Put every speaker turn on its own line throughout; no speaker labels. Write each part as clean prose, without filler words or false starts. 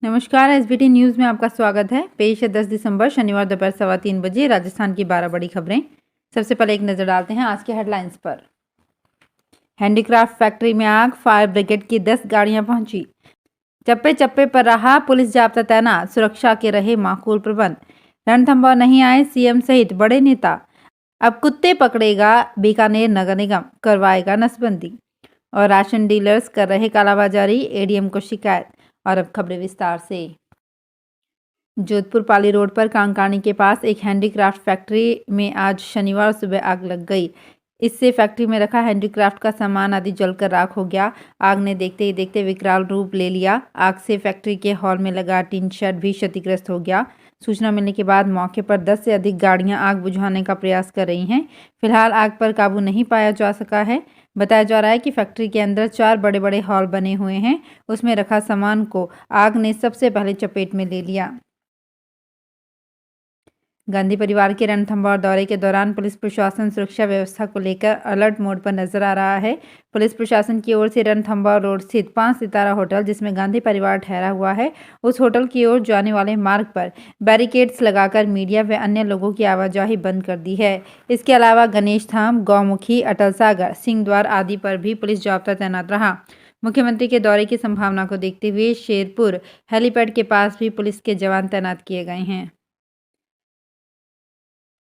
नमस्कार, SBT news में आपका स्वागत है। पेश है 10 दिसंबर शनिवार दोपहर 3:15 बजे राजस्थान की 12 बड़ी खबरें। सबसे पहले एक नज़र डालते हैं आज के हेडलाइंस पर। हैंडीक्राफ्ट फैक्ट्री में आग, फायर ब्रिगेड की 10 गाड़ियां पहुंची। चप्पे चप्पे पर रहा पुलिस जाब्ता तैनात, सुरक्षा के रहे माकूल प्रबंध। रणथंभौर नहीं आए सीएम सहित बड़े नेता। अब कुत्ते पकड़ेगा बीकानेर नगर निगम, करवाएगा नसबंदी। और राशन डीलर्स कर रहे कालाबाजारी, एडीएम को शिकायत। और अब खबरें विस्तार से। जोधपुर पाली रोड पर कांकानी के पास एक हैंडीक्राफ्ट फैक्ट्री में आज शनिवार सुबह आग लग गई। इससे फैक्ट्री में रखा हैंडीक्राफ्ट का सामान आदि जलकर राख हो गया। आग ने देखते ही देखते विकराल रूप ले लिया। आग से फैक्ट्री के हॉल में लगा टीन शेड भी क्षतिग्रस्त हो गया। सूचना मिलने के बाद मौके पर 10 से अधिक गाड़ियां आग बुझाने का प्रयास कर रही हैं। फिलहाल आग पर काबू नहीं पाया जा सका है। बताया जा रहा है कि फैक्ट्री के अंदर 4 बड़े बड़े हॉल बने हुए हैं। उसमें रखा सामान को आग ने सबसे पहले चपेट में ले लिया। गांधी परिवार के रणथंभौर दौरे के दौरान पुलिस प्रशासन सुरक्षा व्यवस्था को लेकर अलर्ट मोड पर नजर आ रहा है। पुलिस प्रशासन की ओर से रणथंभौर रोड स्थित 5 सितारा होटल, जिसमें गांधी परिवार ठहरा हुआ है, उस होटल की ओर जाने वाले मार्ग पर बैरिकेड्स लगाकर मीडिया व अन्य लोगों की आवाजाही बंद कर दी है। इसके अलावा गणेश धाम, गौमुखी, अटल सागर, सिंह द्वार आदि पर भी पुलिस जाब्ता तैनात रहा। मुख्यमंत्री के दौरे की संभावना को देखते हुए शेरपुर हेलीपैड के पास भी पुलिस के जवान तैनात किए गए हैं।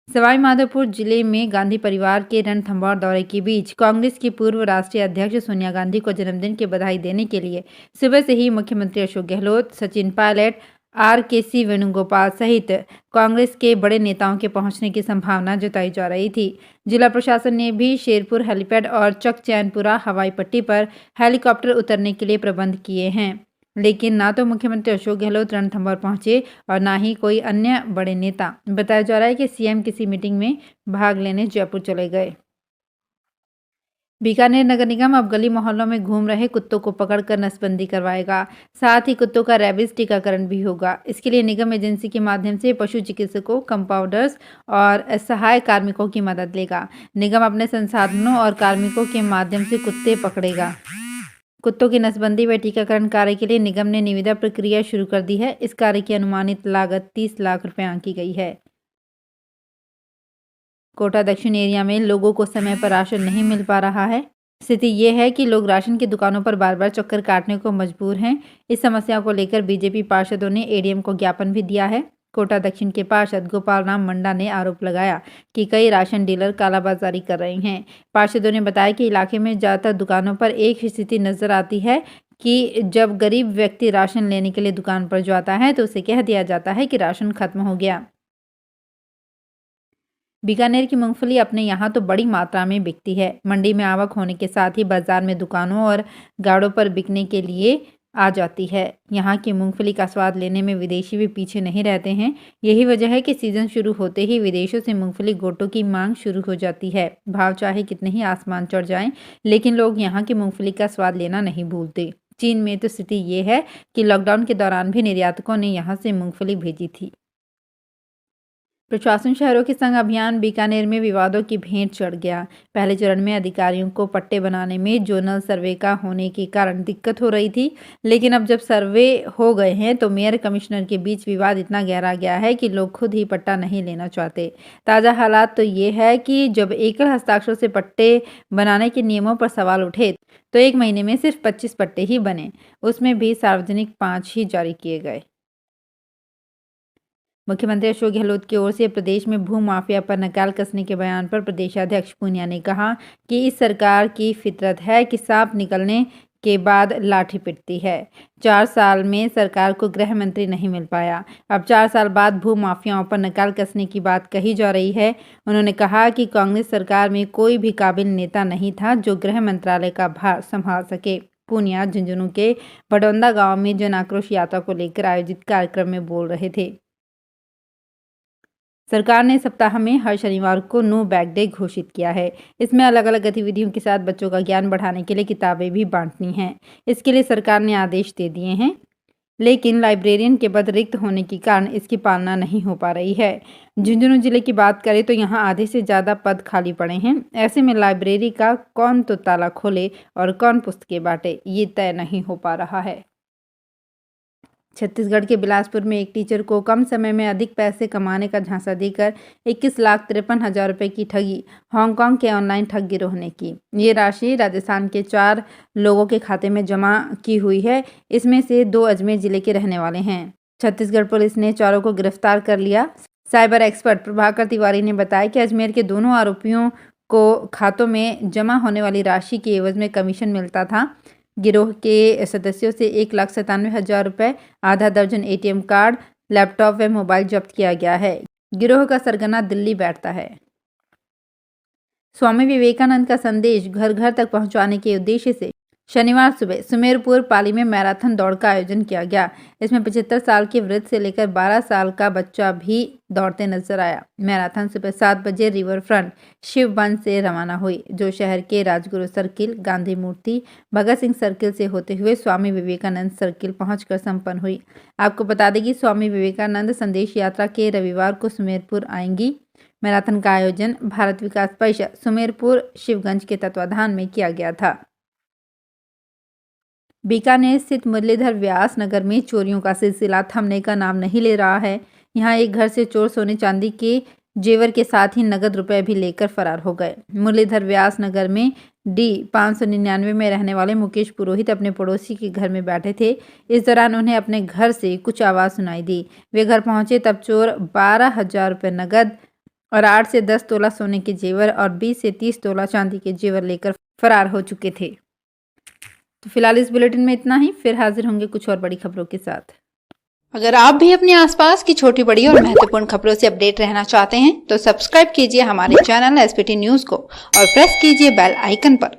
सवाईमाधोपुर जिले में गांधी परिवार के रणथंभौर दौरे के बीच कांग्रेस की पूर्व राष्ट्रीय अध्यक्ष सोनिया गांधी को जन्मदिन की बधाई देने के लिए सुबह से ही मुख्यमंत्री अशोक गहलोत, सचिन पायलट, आरकेसी वेणुगोपाल सहित कांग्रेस के बड़े नेताओं के पहुंचने की संभावना जताई जा रही थी। जिला प्रशासन ने भी शेरपुर हेलीपैड और चकचैनपुरा हवाई पट्टी पर हेलीकॉप्टर उतरने के लिए प्रबंध किए हैं। लेकिन ना तो मुख्यमंत्री अशोक गहलोत रणथंभौर पहुंचे और ना ही कोई अन्य बड़े नेता। बताया जा रहा है कि सीएम किसी मीटिंग में भाग लेने जयपुर चले गए। बीकानेर नगर निगम अब गली मोहल्लों में घूम रहे कुत्तों को पकड़कर नसबंदी करवाएगा। साथ ही कुत्तों का रेबीज टीकाकरण भी होगा। इसके लिए निगम एजेंसी के माध्यम से पशु चिकित्सकों, कंपाउंडर्स और सहायक कार्मिकों की मदद लेगा। निगम अपने संसाधनों और कार्मिकों के माध्यम से कुत्ते पकड़ेगा। कुत्तों की नसबंदी व टीकाकरण कार्य के लिए निगम ने निविदा प्रक्रिया शुरू कर दी है। इस कार्य की अनुमानित लागत 30 लाख रुपए आंकी गई है। कोटा दक्षिण एरिया में लोगों को समय पर राशन नहीं मिल पा रहा है। स्थिति ये है कि लोग राशन की दुकानों पर बार बार चक्कर काटने को मजबूर हैं। इस समस्या को लेकर बीजेपी पार्षदों ने एडीएम को ज्ञापन भी दिया है। कोटा दक्षिण के पार्षद गोपाल राम मंडा ने आरोप लगाया कि कई राशन डीलर कालाबाजारी कर रहे हैं। पार्षदों ने बताया कि इलाके में ज़्यादातर दुकानों पर एक ही स्थिति नजर आती है कि जब गरीब व्यक्ति राशन लेने के लिए दुकान पर जाता है तो उसे कह दिया जाता है कि राशन खत्म हो गया। बीकानेर की मूंगफली अपने यहाँ तो बड़ी मात्रा में बिकती है। मंडी में आवक होने के साथ ही बाजार में दुकानों और गाड़ों पर बिकने के लिए आ जाती है। यहाँ की मूंगफली का स्वाद लेने में विदेशी भी पीछे नहीं रहते हैं। यही वजह है कि सीजन शुरू होते ही विदेशों से मूंगफली गोटों की मांग शुरू हो जाती है। भाव चाहे कितने ही आसमान चढ़ जाएं, लेकिन लोग यहाँ की मूंगफली का स्वाद लेना नहीं भूलते। चीन में तो स्थिति ये है कि लॉकडाउन के दौरान भी निर्यातकों ने यहाँ से मूंगफली भेजी थी। प्रशासन शहरों के संग अभियान बीकानेर में विवादों की भेंट चढ़ गया। पहले चरण में अधिकारियों को पट्टे बनाने में जोनल सर्वे का होने के कारण दिक्कत हो रही थी, लेकिन अब जब सर्वे हो गए हैं तो मेयर कमिश्नर के बीच विवाद इतना गहरा गया है कि लोग खुद ही पट्टा नहीं लेना चाहते। ताज़ा हालात तो ये है कि जब एकल हस्ताक्षर से पट्टे बनाने के नियमों पर सवाल उठे तो 1 महीने में सिर्फ 25 पट्टे ही बने, उसमें भी सार्वजनिक 5 ही जारी किए गए। मुख्यमंत्री अशोक गहलोत की ओर से प्रदेश में भू माफिया पर नकेल कसने के बयान पर प्रदेशाध्यक्ष पूनिया ने कहा कि इस सरकार की फितरत है कि सांप निकलने के बाद लाठी पिटती है। 4 साल में सरकार को गृह मंत्री नहीं मिल पाया। अब 4 साल बाद भू माफियाओं पर नकेल कसने की बात कही जा रही है। उन्होंने कहा कि कांग्रेस सरकार में कोई भी काबिल नेता नहीं था जो गृह मंत्रालय का भार संभाल सके। पूनिया झुंझुनू के बडौंदा गांव में जन आक्रोश यात्रा को लेकर आयोजित कार्यक्रम में बोल रहे थे। सरकार ने सप्ताह में हर शनिवार को नो बैग डे घोषित किया है। इसमें अलग अलग गतिविधियों के साथ बच्चों का ज्ञान बढ़ाने के लिए किताबें भी बांटनी हैं। इसके लिए सरकार ने आदेश दे दिए हैं, लेकिन लाइब्रेरियन के पद रिक्त होने के कारण इसकी पालना नहीं हो पा रही है। झुंझुनू जिले की बात करें तो यहाँ आधे से ज़्यादा पद खाली पड़े हैं। ऐसे में लाइब्रेरी का कौन तो ताला खोले और कौन पुस्तकें बांटे, ये तय नहीं हो पा रहा है। छत्तीसगढ़ के बिलासपुर में एक टीचर को कम समय में अधिक पैसे कमाने का झांसा देकर 21,53,000 रुपये की ठगी। हांगकांग के ऑनलाइन ठग गिरोह ने की। ये राशि राजस्थान के 4 लोगों के खाते में जमा की हुई है। इसमें से 2 अजमेर जिले के रहने वाले हैं। छत्तीसगढ़ पुलिस ने चारों को गिरफ्तार कर लिया। साइबर एक्सपर्ट प्रभाकर तिवारी ने बताया कि अजमेर के दोनों आरोपियों को खातों में जमा होने वाली राशि के एवज में कमीशन मिलता था। गिरोह के सदस्यों से 1,97,000 रुपये, आधा दर्जन ATM कार्ड, लैपटॉप व मोबाइल जब्त किया गया है। गिरोह का सरगना दिल्ली बैठता है। स्वामी विवेकानंद का संदेश घर घर तक पहुंचाने के उद्देश्य से शनिवार सुबह सुमेरपुर पाली में मैराथन दौड़ का आयोजन किया गया। इसमें 75 साल के वृद्ध से लेकर 12 साल का बच्चा भी दौड़ते नजर आया। मैराथन सुबह 7 बजे रिवर फ्रंट शिवबंज से रवाना हुई, जो शहर के राजगुरु सर्किल, गांधी मूर्ति, भगत सिंह सर्किल से होते हुए स्वामी विवेकानंद सर्किल पहुंचकर संपन्न हुई। आपको बता दें कि स्वामी विवेकानंद संदेश यात्रा के रविवार को सुमेरपुर आएंगी। मैराथन का आयोजन भारत विकास परिषद सुमेरपुर शिवगंज के तत्वाधान में किया गया था। बीकानेर स्थित मुरलीधर व्यास नगर में चोरियों का सिलसिला थमने का नाम नहीं ले रहा है। यहां एक घर से चोर सोने चांदी के जेवर के साथ ही नगद रुपए भी लेकर फरार हो गए। मुरलीधर व्यास नगर में D 599 में रहने वाले मुकेश पुरोहित अपने पड़ोसी के घर में बैठे थे। इस दौरान उन्हें अपने घर से कुछ आवाज़ सुनाई दी। वे घर पहुंचे तब चोर 12,000 रुपये नगद और 8 से 10 तोला सोने के जेवर और 20 से 30 तोला चांदी के जेवर लेकर फरार हो चुके थे। तो फिलहाल इस बुलेटिन में इतना ही। फिर हाजिर होंगे कुछ और बड़ी खबरों के साथ।
अगर आप भी अपने आसपास की छोटी बड़ी और महत्वपूर्ण खबरों से अपडेट रहना चाहते हैं तो सब्सक्राइब कीजिए हमारे चैनल SPT न्यूज को और प्रेस कीजिए बेल आइकन पर।